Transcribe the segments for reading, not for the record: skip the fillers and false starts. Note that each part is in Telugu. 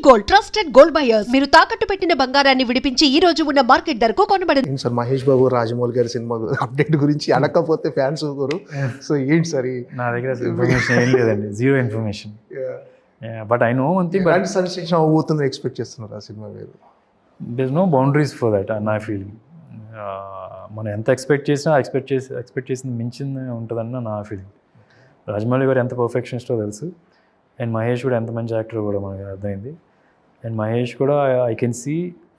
Gold, trusted gold buyers. మీరు తాకట్టు పెట్టిన బంగారాన్ని విడిపించి ఈ రోజు ఉన్న మార్కెట్ ధరకు కొనబడను. ఏంటి సార్ మహేష్ బాబు రాజమౌళి గారి సినిమా అప్డేట్ గురించి అనకపోతే ఫ్యాన్స్ ఊరుకోరు. సో ఏంటి సార్ నా దగ్గర ఇన్ఫర్మేషన్ ఏం లేదండి, zero information. But I know one thing, ఎలాంటి సెన్సేషన్ అవ్వబోతుంది ఎక్స్పెక్ట్ చేస్తున్నారు ఆ సినిమా మీరు? There is no boundaries for that నా ఫీలింగ్. మనం ఎంత ఎక్స్పెక్ట్ చేసినా ఎక్స్పెక్ట్ చేసింది మించింది ఉంటుందన్న నా ఫీలింగ్. రాజమౌళి గారు ఎంత పర్ఫెక్షనిస్టో తెలుసు, అండ్ మహేష్ కూడా ఎంత మంచి యాక్టర్ కూడా మనకి అర్థమైంది. అండ్ మహేష్ కూడా ఐ కెన్ సీ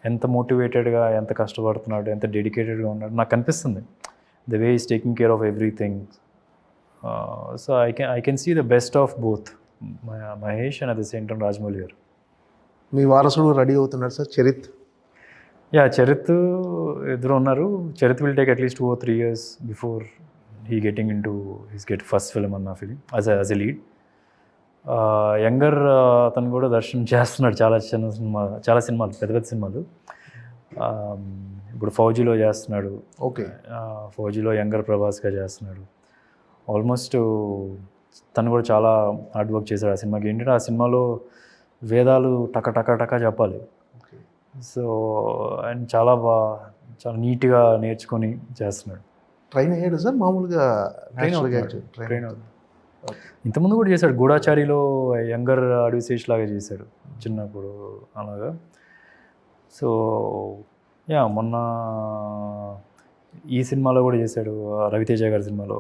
ఎంత మోటివేటెడ్గా, ఎంత కష్టపడుతున్నాడు, ఎంత డెడికేటెడ్గా ఉన్నాడు నాకు కనిపిస్తుంది. The way is taking care of everything. So I can see the best of both Mahesh and at the same time Rajamouli garu. మీ వారసుడు రెడీ అవుతున్నారు సార్ చరిత్? చరిత్ ఇద్దరు ఉన్నారు. Charith will take at least 2 or 3 years before he getting into his first film అన్న feeling as a lead. Younger అతను కూడా దర్శనం చేస్తున్నాడు చాలా సినిమాలు, పెద్ద సినిమాలు. ఇప్పుడు ఫౌజీలో చేస్తున్నాడు. ఓకే, ఫౌజీలో యంగర్ ప్రభాస్గా చేస్తున్నాడు. ఆల్మోస్ట్ తను కూడా చాలా హార్డ్ వర్క్ చేశాడు ఆ సినిమాకి. ఏంటంటే ఆ సినిమాలో వేదాలు టక చెప్పాలి. సో అండ్ చాలా నీట్గా నేర్చుకొని చేస్తున్నాడు. ట్రైన్ అయ్యాడు సార్ మామూలుగా? ట్రైన్ అవుతుంది. ఇంతకుముందు కూడా చేశాడు. గూఢాచారిలో యంగర్ అడ్విశేష్ లాగా చేశాడు చిన్నప్పుడు అలాగా. సో మొన్న ఈ సినిమాలో కూడా చేశాడు, రవితేజ గారి సినిమాలో.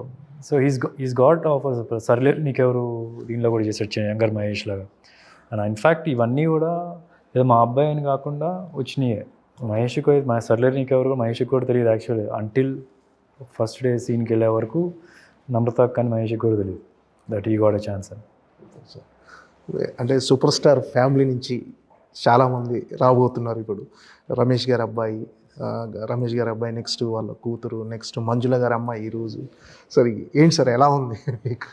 So he's got offer. సర్లే నీకెవరు దీనిలో కూడా చేశాడు యంగర్ మహేష్ లాగా. అండ్ ఇన్ఫ్యాక్ట్ ఇవన్నీ కూడా ఏదో మా అబ్బాయి అని కాకుండా వచ్చినాయి. మహేష్కి సర్లే నీకెవరు మహేష్కి కూడా తెలియదు యాక్చువల్లీ. అంటిల్ ఫస్ట్ డే సీన్కి వెళ్ళే వరకు నమ్రత కానీ మహేష్కి కూడా తెలియదు that he got a chance అని. అంటే సూపర్ స్టార్ ఫ్యామిలీ నుంచి చాలామంది రాబోతున్నారు ఇప్పుడు. రమేష్ గారి అబ్బాయి, నెక్స్ట్ వాళ్ళ కూతురు, నెక్స్ట్ మంజుల గారి అమ్మాయి ఈరోజు. సరే ఏంటి సార్ ఎలా ఉంది మీకు?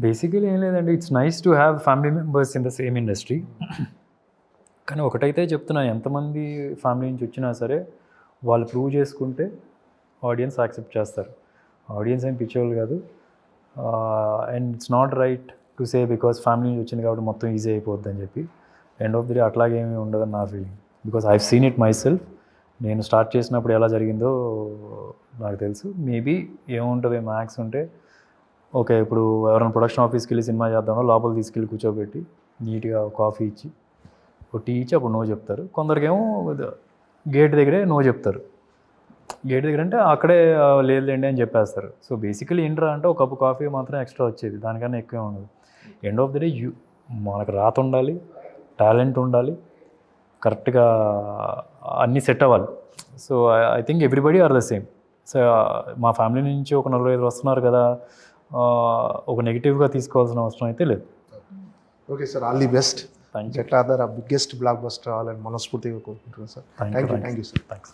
బేసికలీ ఏం లేదండి, it's nice to have family members in the same industry. కానీ ఒకటైతే చెప్తున్నాను, ఎంతమంది ఫ్యామిలీ నుంచి వచ్చినా సరే వాళ్ళు ప్రూవ్ చేసుకుంటే ఆడియన్స్ యాక్సెప్ట్ చేస్తారు. ఆడియన్స్ ఏం పిచ్చోళ్ళు కాదు. And it's not right to say because family నుంచి వచ్చింది కాబట్టి మొత్తం ఈజీ అయిపోద్ది అని చెప్పి. ఎండ్ ఆఫ్ ది డే అట్లాగేమీ ఉండదని నా feeling. Because I seen it my self. నేను స్టార్ట్ చేసినప్పుడు ఎలా జరిగిందో నాకు తెలుసు. మేబీ ఏముంటుంది, మ్యాక్స్ ఉంటే ఓకే, ఇప్పుడు ఎవరైనా ప్రొడక్షన్ ఆఫీస్కి వెళ్ళి సినిమా చేద్దామో లోపల తీసుకెళ్ళి కూర్చోబెట్టి నీట్గా కాఫీ ఇచ్చి ఒక టీ ఇచ్చి అప్పుడు నో చెప్తారు. కొందరికేమో గేట్ దగ్గరే నో చెప్తారు. గేట్ దగ్గర అంటే అక్కడే లేదులేండి అని చెప్పేస్తారు. సో బేసికలీ ఏంట్రా అంటే ఒక కప్పు కాఫీ మాత్రం ఎక్స్ట్రా వచ్చేది, దానికన్నా ఎక్కువే ఉండదు. ఎండ్ ఆఫ్ ది డే మనకు రాత ఉండాలి, టాలెంట్ ఉండాలి, కరెక్ట్గా అన్నీ సెట్ అవ్వాలి. So I think everybody are the same. సో మా ఫ్యామిలీ నుంచి ఒక 4-5 వస్తున్నారు కదా, ఒక నెగిటివ్గా తీసుకోవాల్సిన అవసరం అయితే లేదు. Okay sir, all the best. Thank you. జట్లాదర్ బిగ్గెస్ట్ బ్లాక్ బస్టర్ అవ్వాలని మనస్ఫూర్తిగా కోరుకుంటున్నాను sir. Thank you sir. Thanks.